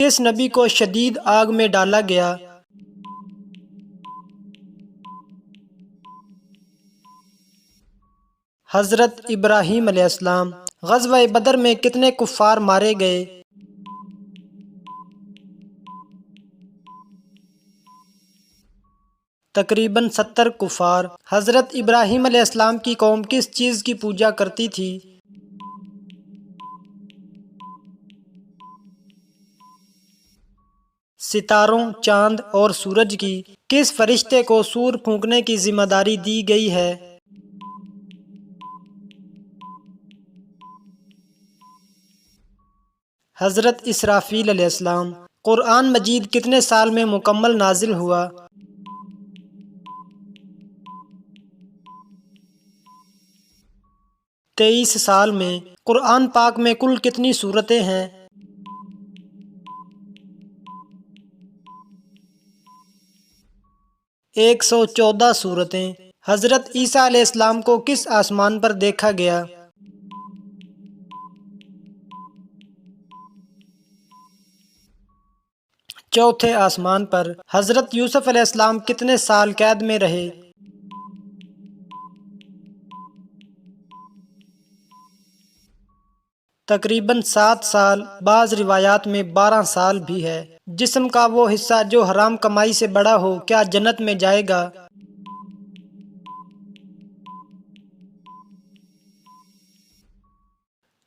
کس نبی کو شدید آگ میں ڈالا گیا؟ حضرت ابراہیم علیہ السلام۔ غزوہ بدر میں کتنے کفار مارے گئے؟ تقریباً 70 کفار۔ حضرت ابراہیم علیہ السلام کی قوم کس چیز کی پوجا کرتی تھی؟ ستاروں، چاند اور سورج کی۔ کس فرشتے کو سور پھونکنے کی ذمہ داری دی گئی ہے؟ حضرت اسرافیل علیہ السلام۔ قرآن مجید کتنے سال میں مکمل نازل ہوا؟ 23 سال میں۔ قرآن پاک میں کل کتنی سورتیں ہیں؟ 114 سورتیں۔ حضرت عیسیٰ علیہ السلام کو کس آسمان پر دیکھا گیا؟ چوتھے آسمان پر۔ حضرت یوسف علیہ السلام کتنے سال قید میں رہے؟ 7 سال، بعض روایات میں 12 سال بھی ہے۔ جسم کا وہ حصہ جو حرام کمائی سے بڑا ہو کیا جنت میں جائے گا؟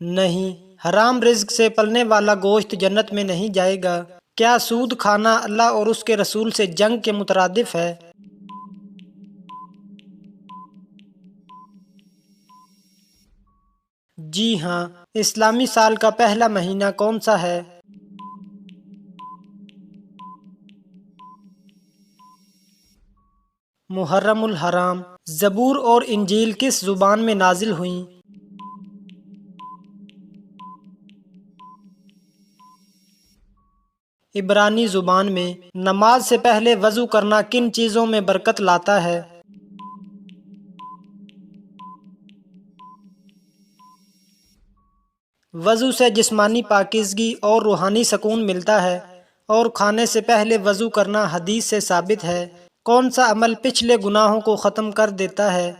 نہیں، حرام رزق سے پلنے والا گوشت جنت میں نہیں جائے گا۔ کیا سود کھانا اللہ اور اس کے رسول سے جنگ کے مترادف ہے؟ جی ہاں۔ اسلامی سال کا پہلا مہینہ کون سا ہے؟ محرم الحرام۔ زبور اور انجیل کس زبان میں نازل ہوئیں؟ عبرانی زبان میں۔ نماز سے پہلے وضو کرنا کن چیزوں میں برکت لاتا ہے؟ وضو سے جسمانی پاکیزگی اور روحانی سکون ملتا ہے، اور کھانے سے پہلے وضو کرنا حدیث سے ثابت ہے۔ کون سا عمل پچھلے گناہوں کو ختم کر دیتا ہے؟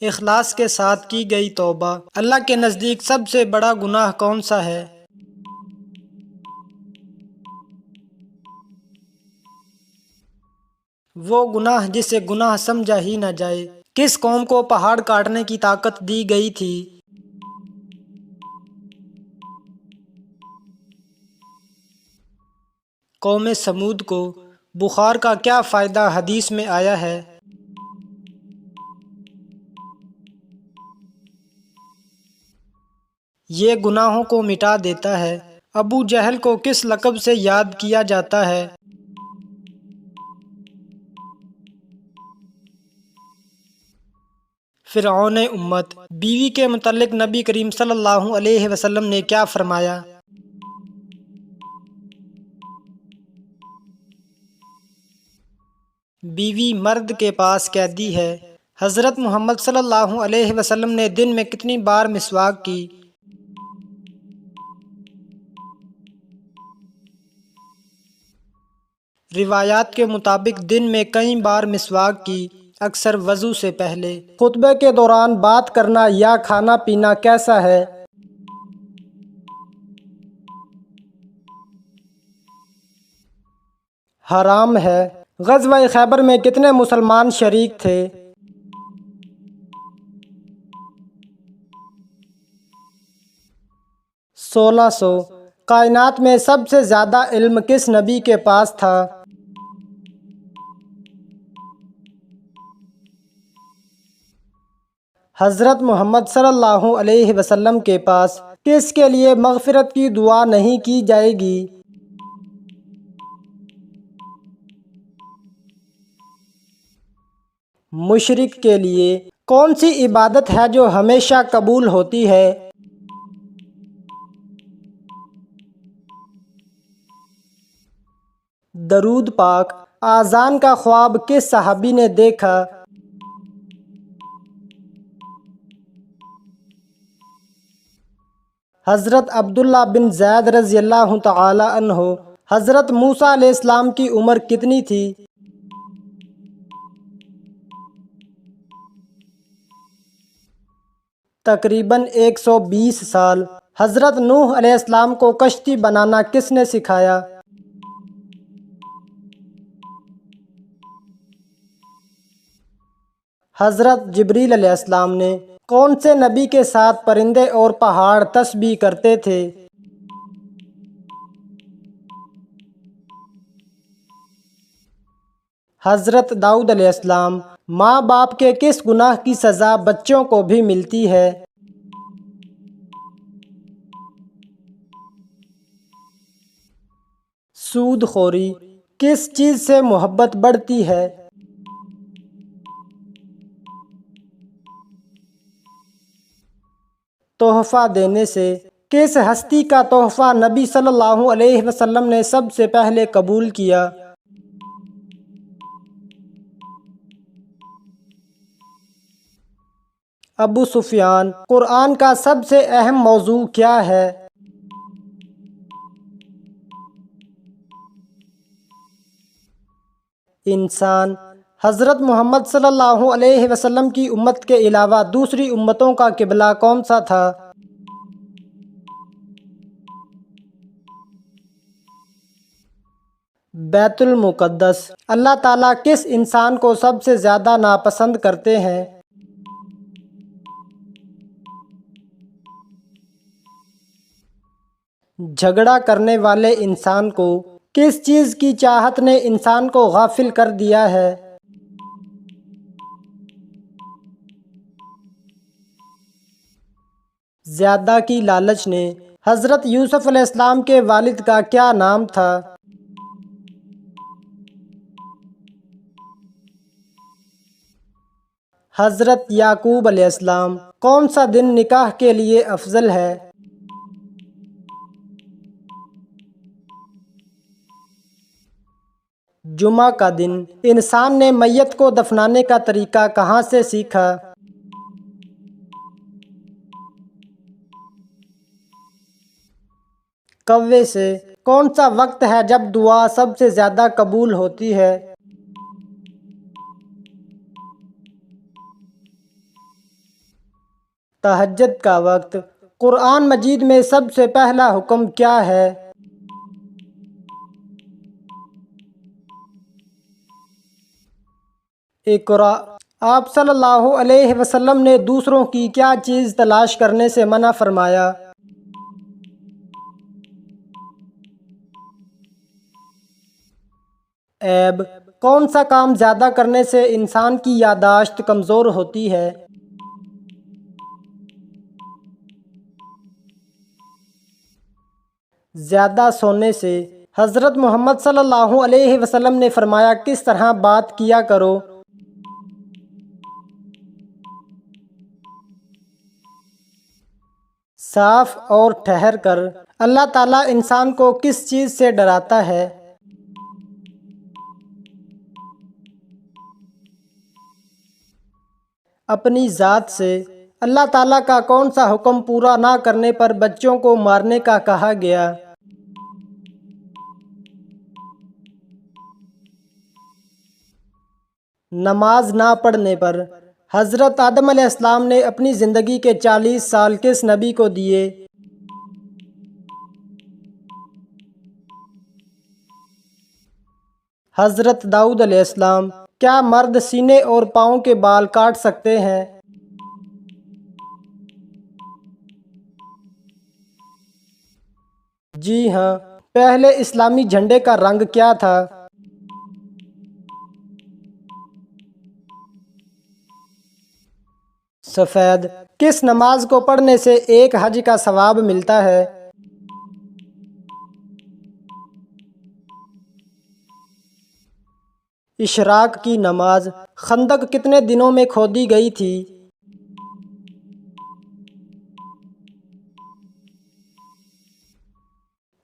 اخلاص کے ساتھ کی گئی توبہ۔ اللہ کے نزدیک سب سے بڑا گناہ کون سا ہے؟ وہ گناہ جسے گناہ سمجھا ہی نہ جائے۔ کس قوم کو پہاڑ کاٹنے کی طاقت دی گئی تھی؟ قوم سمود کو۔ بخار کا کیا فائدہ حدیث میں آیا ہے؟ یہ گناہوں کو مٹا دیتا ہے۔ ابو جہل کو کس لقب سے یاد کیا جاتا ہے؟ فرعون امت۔ بیوی کے متعلق نبی کریم صلی اللہ علیہ وسلم نے کیا فرمایا؟ بیوی مرد کے پاس قیدی ہے۔ حضرت محمد صلی اللہ علیہ وسلم نے دن میں کتنی بار مسواک کی؟ روایات کے مطابق دن میں کئی بار مسواک کی، اکثر وضو سے پہلے۔ خطبے کے دوران بات کرنا یا کھانا پینا کیسا ہے؟ حرام ہے۔ غزوہ خیبر میں کتنے مسلمان شریک تھے؟ 1600۔ کائنات میں سب سے زیادہ علم کس نبی کے پاس تھا؟ حضرت محمد صلی اللہ علیہ وسلم کے پاس۔ کس کے لیے مغفرت کی دعا نہیں کی جائے گی؟ مشرک کے لیے۔ کون سی عبادت ہے جو ہمیشہ قبول ہوتی ہے؟ درود پاک۔ آذان کا خواب کس صحابی نے دیکھا؟ حضرت عبداللہ بن زید رضی اللہ تعالی عنہ، حضرت موسیٰ علیہ السلام کی عمر کتنی تھی؟ تقریباً 120 سال۔ حضرت نوح علیہ السلام کو کشتی بنانا کس نے سکھایا؟ حضرت جبریل علیہ السلام نے۔ کون سے نبی کے ساتھ پرندے اور پہاڑ تسبیح کرتے تھے؟ حضرت داؤد علیہ السلام۔ ماں باپ کے کس گناہ کی سزا بچوں کو بھی ملتی ہے؟ سود خوری۔ کس چیز سے محبت بڑھتی ہے؟ تحفہ دینے سے۔ کس ہستی کا تحفہ نبی صلی اللہ علیہ وسلم نے سب سے پہلے قبول کیا؟ ابو سفیان۔ قرآن کا سب سے اہم موضوع کیا ہے؟ انسان۔ حضرت محمد صلی اللہ علیہ وسلم کی امت کے علاوہ دوسری امتوں کا قبلہ کون سا تھا؟ بیت المقدس۔ اللہ تعالیٰ کس انسان کو سب سے زیادہ ناپسند کرتے ہیں؟ جھگڑا کرنے والے انسان کو۔ کس چیز کی چاہت نے انسان کو غافل کر دیا ہے؟ زیادہ کی لالچ نے۔ حضرت یوسف علیہ السلام کے والد کا کیا نام تھا؟ حضرت یعقوب علیہ السلام۔ کون سا دن نکاح کے لیے افضل ہے؟ جمعہ کا دن۔ انسان نے میت کو دفنانے کا طریقہ کہاں سے سیکھا؟ کوے سے۔ کون سا وقت ہے جب دعا سب سے زیادہ قبول ہوتی ہے؟ تہجد کا وقت۔ قرآن مجید میں سب سے پہلا حکم کیا ہے؟ اقرأ۔ آپ صلی اللہ علیہ وسلم نے دوسروں کی کیا چیز تلاش کرنے سے منع فرمایا؟ عیب۔ کون سا کام زیادہ کرنے سے انسان کی یادداشت کمزور ہوتی ہے؟ زیادہ سونے سے۔ حضرت محمد صلی اللہ علیہ وسلم نے فرمایا کس طرح بات کیا کرو؟ صاف اور ٹھہر کر۔ اللہ تعالیٰ انسان کو کس چیز سے ڈراتا ہے؟ اپنی ذات سے۔ اللہ تعالیٰ کا کون سا حکم پورا نہ کرنے پر بچوں کو مارنے کا کہا گیا؟ نماز نہ پڑھنے پر۔ حضرت آدم علیہ السلام نے اپنی زندگی کے 40 سال کس نبی کو دیے؟ حضرت داؤد علیہ السلام۔ کیا مرد سینے اور پاؤں کے بال کاٹ سکتے ہیں؟ جی ہاں۔ پہلے اسلامی جھنڈے کا رنگ کیا تھا؟ سفید۔ کس نماز کو پڑھنے سے ایک حج کا ثواب ملتا ہے؟ اشراق کی نماز۔ خندق کتنے دنوں میں کھودی گئی تھی؟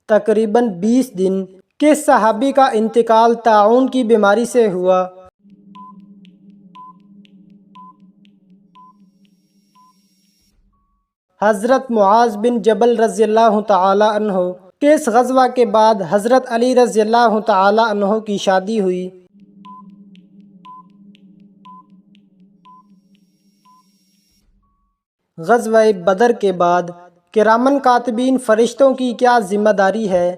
تقریباً 20 دن۔ کس صحابی کا انتقال طاعون کی بیماری سے ہوا؟ حضرت معاذ بن جبل رضی اللہ تعالی عنہ کس غزوہ کے بعد حضرت علی رضی اللہ تعالی عنہ کی شادی ہوئی؟ غزوہ بدر کے بعد کرامن کاتبین فرشتوں کی کیا ذمہ داری ہے؟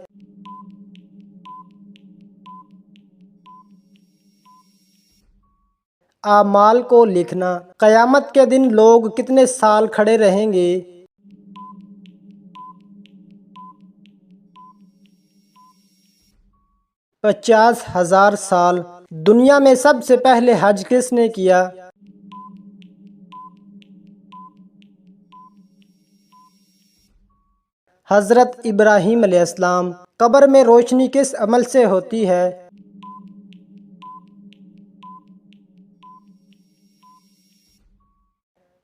اعمال کو لکھنا۔ قیامت کے دن لوگ کتنے سال کھڑے رہیں گے؟ 50,000 سال۔ دنیا میں سب سے پہلے حج کس نے کیا؟ حضرت ابراہیم علیہ السلام۔ قبر میں روشنی کس عمل سے ہوتی ہے؟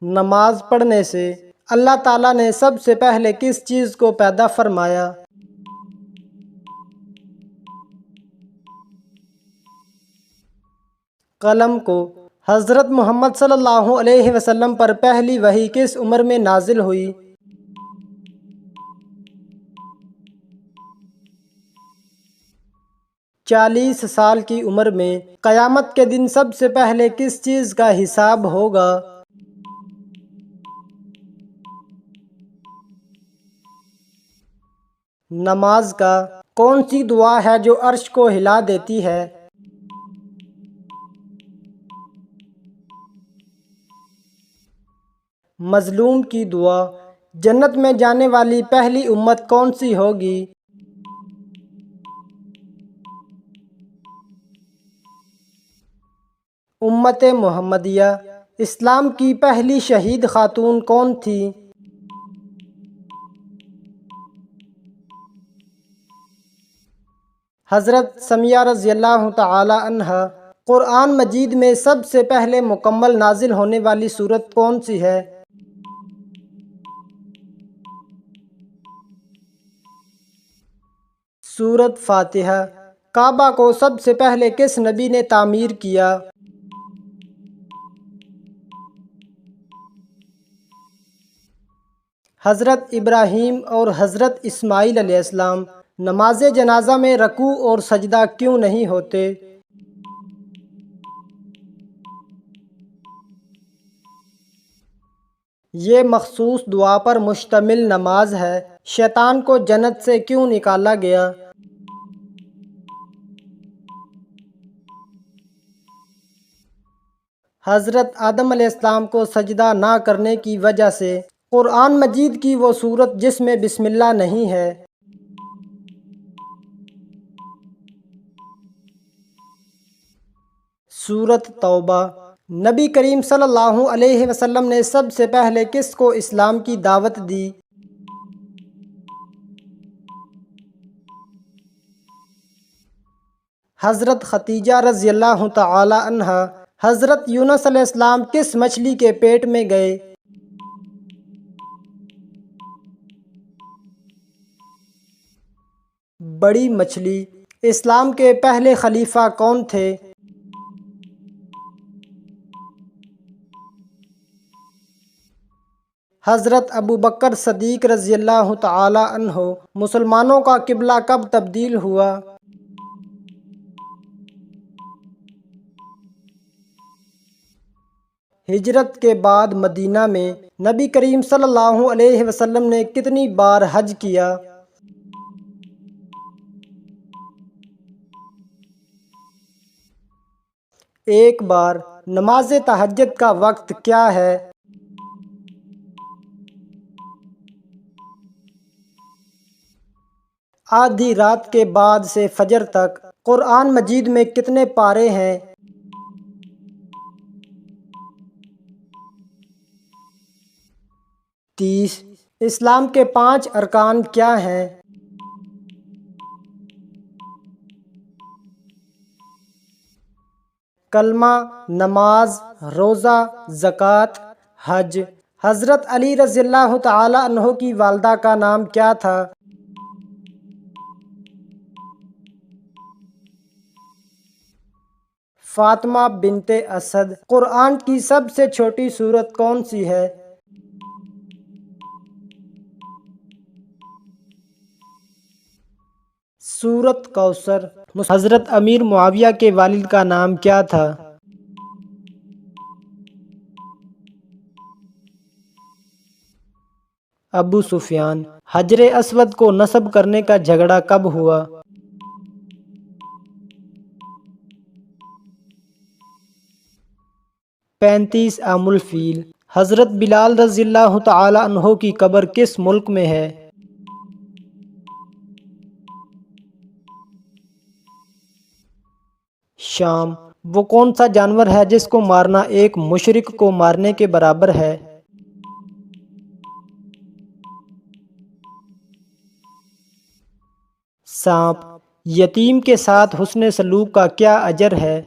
نماز پڑھنے سے۔ اللہ تعالیٰ نے سب سے پہلے کس چیز کو پیدا فرمایا؟ قلم کو۔ حضرت محمد صلی اللہ علیہ وسلم پر پہلی وحی کس عمر میں نازل ہوئی؟ 40 سال کی عمر میں۔ قیامت کے دن سب سے پہلے کس چیز کا حساب ہوگا؟ نماز کا۔ کون سی دعا ہے جو عرش کو ہلا دیتی ہے؟ مظلوم کی دعا۔ جنت میں جانے والی پہلی امت کون سی ہوگی؟ امت محمدیہ۔ اسلام کی پہلی شہید خاتون کون تھی؟ حضرت سمیہ رضی اللہ تعالی عنہا۔ قرآن مجید میں سب سے پہلے مکمل نازل ہونے والی سورت کون سی ہے؟ سورت فاتحہ۔ کعبہ کو سب سے پہلے کس نبی نے تعمیر کیا؟ حضرت ابراہیم اور حضرت اسماعیل علیہ السلام۔ نماز جنازہ میں رکوع اور سجدہ کیوں نہیں ہوتے؟ یہ مخصوص دعا پر مشتمل نماز ہے۔ شیطان کو جنت سے کیوں نکالا گیا؟ حضرت آدم علیہ السلام کو سجدہ نہ کرنے کی وجہ سے۔ قرآن مجید کی وہ سورت جس میں بسم اللہ نہیں ہے؟ سورت توبہ۔ نبی کریم صلی اللہ علیہ وسلم نے سب سے پہلے کس کو اسلام کی دعوت دی؟ حضرت خدیجہ رضی اللہ تعالی عنہا۔ حضرت یونس علیہ السلام کس مچھلی کے پیٹ میں گئے؟ بڑی مچھلی۔ اسلام کے پہلے خلیفہ کون تھے؟ حضرت ابوبکر صدیق رضی اللہ تعالی عنہ۔ مسلمانوں کا قبلہ کب تبدیل ہوا؟ ہجرت کے بعد مدینہ میں۔ نبی کریم صلی اللہ علیہ وسلم نے کتنی بار حج کیا؟ ایک بار۔ نماز تہجد کا وقت کیا ہے؟ آدھی رات کے بعد سے فجر تک۔ قرآن مجید میں کتنے پارے ہیں؟ 30۔ اسلام کے 5 ارکان کیا ہیں؟ کلمہ، نماز، روزہ، زکوٰۃ، حج۔ حضرت علی رضی اللہ تعالی عنہ کی والدہ کا نام کیا تھا؟ فاطمہ بنت اسد۔ قرآن کی سب سے چھوٹی سورت کون سی ہے؟ سورۃ کوثر۔ حضرت امیر معاویہ کے والد کا نام کیا تھا؟ ابو سفیان۔ حجر اسود کو نصب کرنے کا جھگڑا کب ہوا؟ 35 عام الفیل۔ حضرت بلال رضی اللہ تعالی عنہ کی قبر کس ملک میں ہے؟ شام۔ وہ کون سا جانور ہے جس کو مارنا ایک مشرک کو مارنے کے برابر ہے؟ سانپ۔ یتیم کے ساتھ حسن سلوک کا کیا اجر ہے؟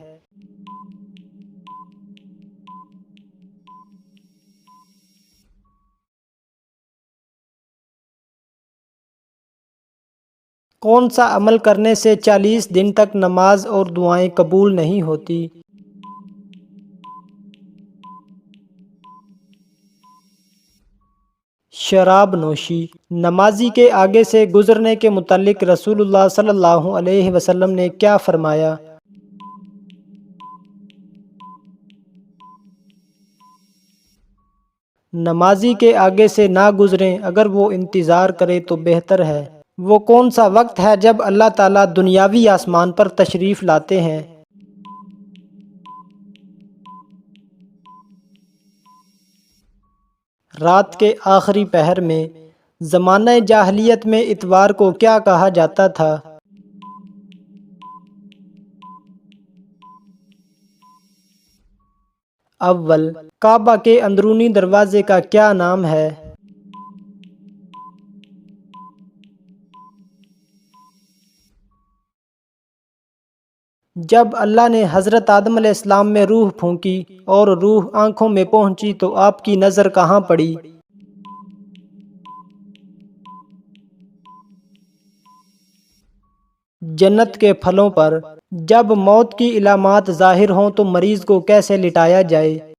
کون سا عمل کرنے سے 40 دن تک نماز اور دعائیں قبول نہیں ہوتی؟ شراب نوشی۔ نمازی کے آگے سے گزرنے کے متعلق رسول اللہ صلی اللہ علیہ وسلم نے کیا فرمایا؟ نمازی کے آگے سے نہ گزریں، اگر وہ انتظار کرے تو بہتر ہے۔ وہ کون سا وقت ہے جب اللہ تعالیٰ دنیاوی آسمان پر تشریف لاتے ہیں؟ رات کے آخری پہر میں۔ زمانہ جاہلیت میں اتوار کو کیا کہا جاتا تھا؟ اول۔ کعبہ کے اندرونی دروازے کا کیا نام ہے؟ جب اللہ نے حضرت آدم علیہ السلام میں روح پھونکی اور روح آنکھوں میں پہنچی تو آپ کی نظر کہاں پڑی؟ جنت کے پھلوں پر۔ جب موت کی علامات ظاہر ہوں تو مریض کو کیسے لٹایا جائے؟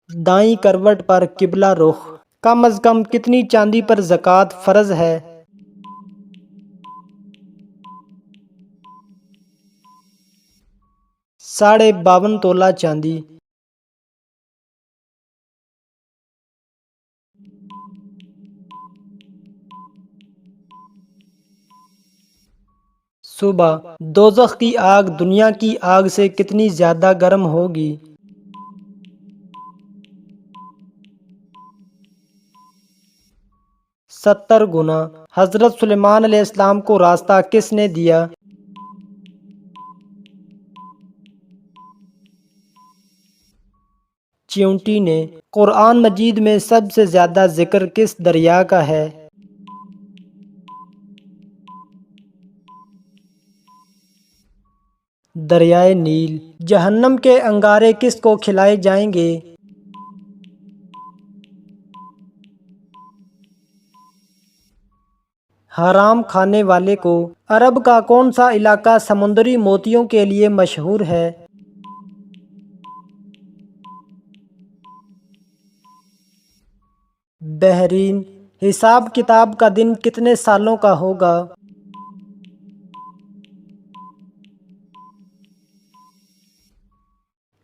دائیں کروٹ پر قبلہ رخ۔ کم از کم کتنی چاندی پر زکوٰۃ فرض ہے؟ 52.5 تولہ چاندی۔ صبح۔ دوزخ کی آگ دنیا کی آگ سے کتنی زیادہ گرم ہوگی؟ 70 گنا۔ حضرت سلیمان علیہ السلام کو راستہ کس نے دیا؟ چیونٹی نے۔ قرآن مجید میں سب سے زیادہ ذکر کس دریا کا ہے؟ دریائے نیل۔ جہنم کے انگارے کس کو کھلائے جائیں گے؟ حرام کھانے والے کو۔ عرب کا کون سا علاقہ سمندری موتیوں کے لیے مشہور ہے؟ بحرین۔ حساب کتاب کا دن کتنے سالوں کا ہوگا؟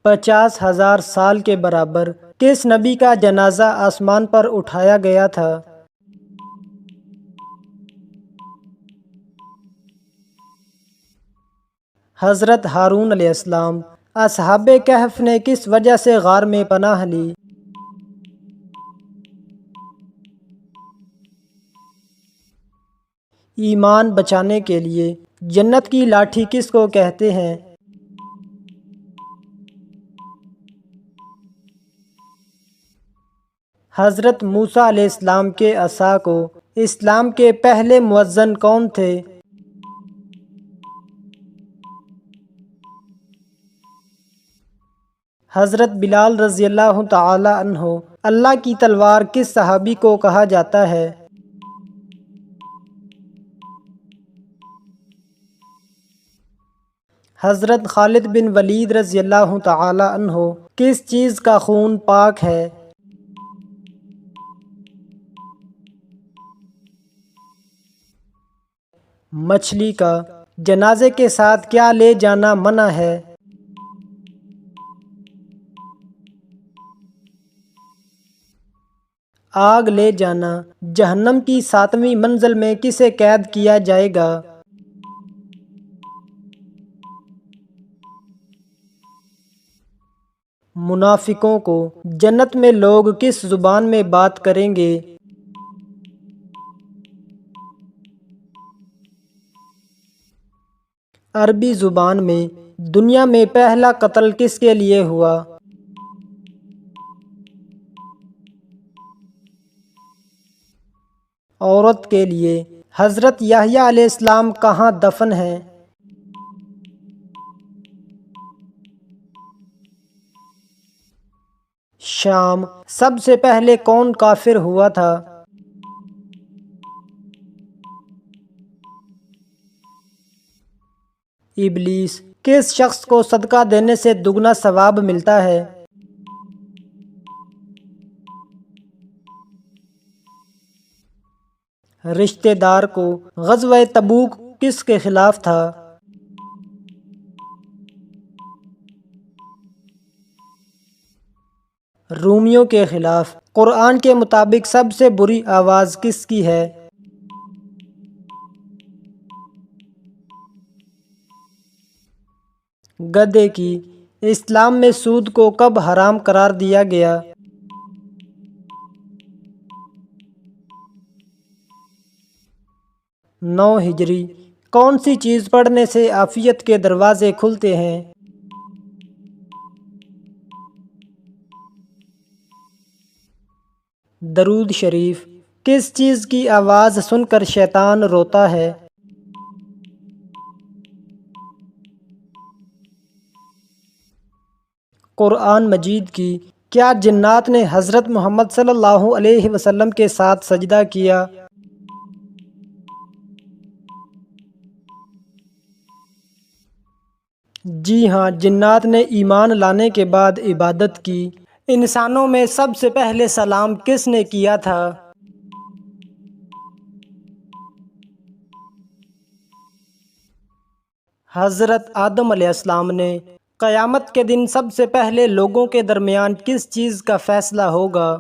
50,000 سال کے برابر۔ کس نبی کا جنازہ آسمان پر اٹھایا گیا تھا؟ حضرت ہارون علیہ السلام۔ اصحاب کہف نے کس وجہ سے غار میں پناہ لی؟ ایمان بچانے کے لیے۔ جنت کی لاٹھی کس کو کہتے ہیں؟ حضرت موسیٰ علیہ السلام کے عصا کو۔ اسلام کے پہلے مؤذن کون تھے؟ حضرت بلال رضی اللہ تعالی عنہ۔ اللہ کی تلوار کس صحابی کو کہا جاتا ہے؟ حضرت خالد بن ولید رضی اللہ تعالی عنہ۔ کس چیز کا خون پاک ہے؟ مچھلی کا جنازے کے ساتھ کیا لے جانا منع ہے؟ آگ لے جانا۔ جہنم کی 7ویں منزل میں کسے قید کیا جائے گا؟ منافقوں کو۔ جنت میں لوگ کس زبان میں بات کریں گے؟ عربی زبان میں۔ دنیا میں پہلا قتل کس کے لیے ہوا؟ عورت کے لیے۔ حضرت یحییٰ علیہ السلام کہاں دفن ہیں؟ شام۔ سب سے پہلے کون کافر ہوا تھا؟ ابلیس۔ کس شخص کو صدقہ دینے سے دگنا ثواب ملتا ہے؟ رشتہ دار کو۔ غزوہ تبوک کس کے خلاف تھا؟ رومیوں کے خلاف۔ قرآن کے مطابق سب سے بری آواز کس کی ہے؟ گدھے کی۔ اسلام میں سود کو کب حرام قرار دیا گیا؟ 9 ہجری۔ کون سی چیز پڑھنے سے عافیت کے دروازے کھلتے ہیں؟ درود شریف۔ کس چیز کی آواز سن کر شیطان روتا ہے؟ قرآن مجید کی۔ کیا جنات نے حضرت محمد صلی اللہ علیہ وسلم کے ساتھ سجدہ کیا؟ جی ہاں، جنات نے ایمان لانے کے بعد عبادت کی۔ انسانوں میں سب سے پہلے سلام کس نے کیا تھا؟ حضرت آدم علیہ السلام نے۔ قیامت کے دن سب سے پہلے لوگوں کے درمیان کس چیز کا فیصلہ ہوگا؟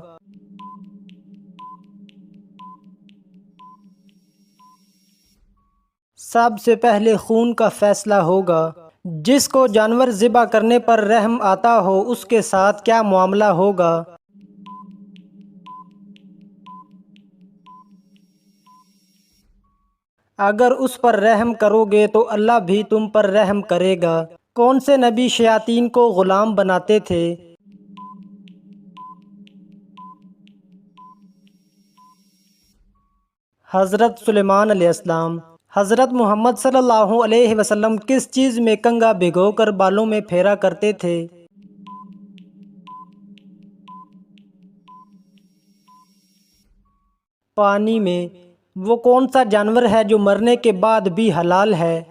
سب سے پہلے خون کا فیصلہ ہوگا۔ جس کو جانور ذبح کرنے پر رحم آتا ہو اس کے ساتھ کیا معاملہ ہوگا؟ اگر اس پر رحم کرو گے تو اللہ بھی تم پر رحم کرے گا۔ کون سے نبی شیاطین کو غلام بناتے تھے؟ حضرت سلیمان علیہ السلام۔ حضرت محمد صلی اللہ علیہ وسلم کس چیز میں کنگھا بھگو کر بالوں میں پھیرا کرتے تھے؟ پانی میں۔ وہ کون سا جانور ہے جو مرنے کے بعد بھی حلال ہے؟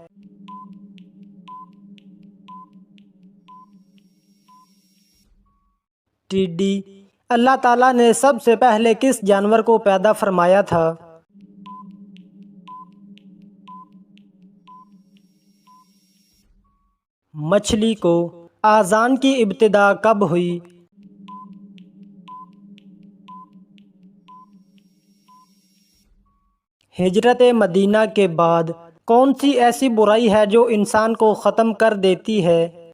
ٹڈی۔ اللہ تعالیٰ نے سب سے پہلے کس جانور کو پیدا فرمایا تھا؟ مچھلی کو۔ اذان کی ابتدا کب ہوئی؟ ہجرت مدینہ کے بعد۔ کون سی ایسی برائی ہے جو انسان کو ختم کر دیتی ہے؟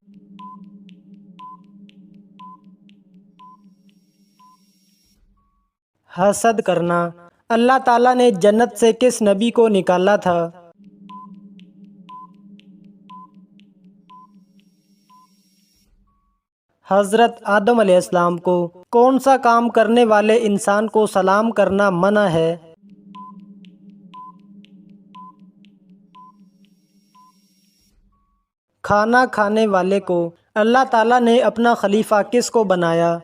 حسد کرنا۔ اللہ تعالیٰ نے جنت سے کس نبی کو نکالا تھا؟ حضرت آدم علیہ السلام کو۔ کون سا کام کرنے والے انسان کو سلام کرنا منع ہے؟ کھانا کھانے والے کو۔ اللہ تعالیٰ نے اپنا خلیفہ کس کو بنایا؟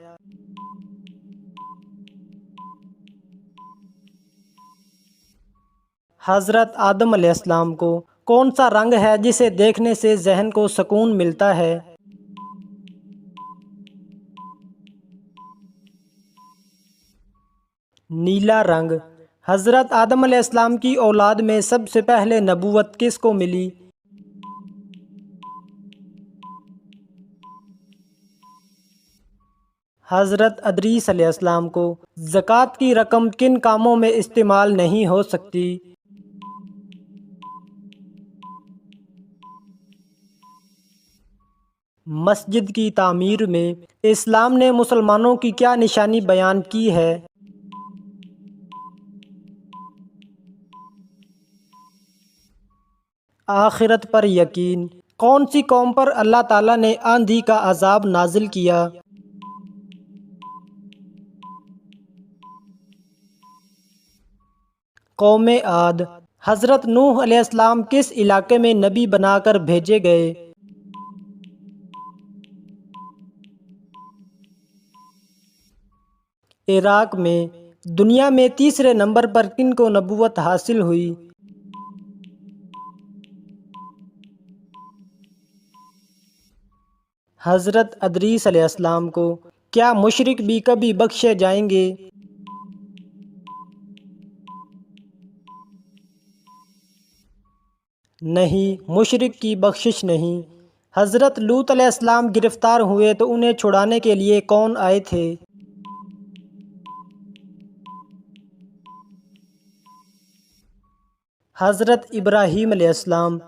حضرت آدم علیہ السلام کو۔ کون سا رنگ ہے جسے دیکھنے سے ذہن کو سکون ملتا ہے؟ نیلا رنگ۔ حضرت آدم علیہ السلام کی اولاد میں سب سے پہلے نبوت کس کو ملی؟ حضرت ادریس علیہ السلام کو۔ زکوٰۃ کی رقم کن کاموں میں استعمال نہیں ہو سکتی؟ مسجد کی تعمیر میں اسلام نے مسلمانوں کی کیا نشانی بیان کی ہے؟ آخرت پر یقین۔ کون سی قوم پر اللہ تعالیٰ نے آندھی کا عذاب نازل کیا؟ قوم عاد۔ حضرت نوح علیہ السلام کس علاقے میں نبی بنا کر بھیجے گئے؟ عراق میں۔ دنیا میں تیسرے نمبر پر کن کو نبوت حاصل ہوئی؟ حضرت ادریس علیہ السلام کو۔ کیا مشرک بھی کبھی بخشے جائیں گے؟ نہیں، مشرک کی بخشش نہیں۔ حضرت لوط علیہ السلام گرفتار ہوئے تو انہیں چھڑانے کے لیے کون آئے تھے؟ حضرت ابراہیم علیہ السلام۔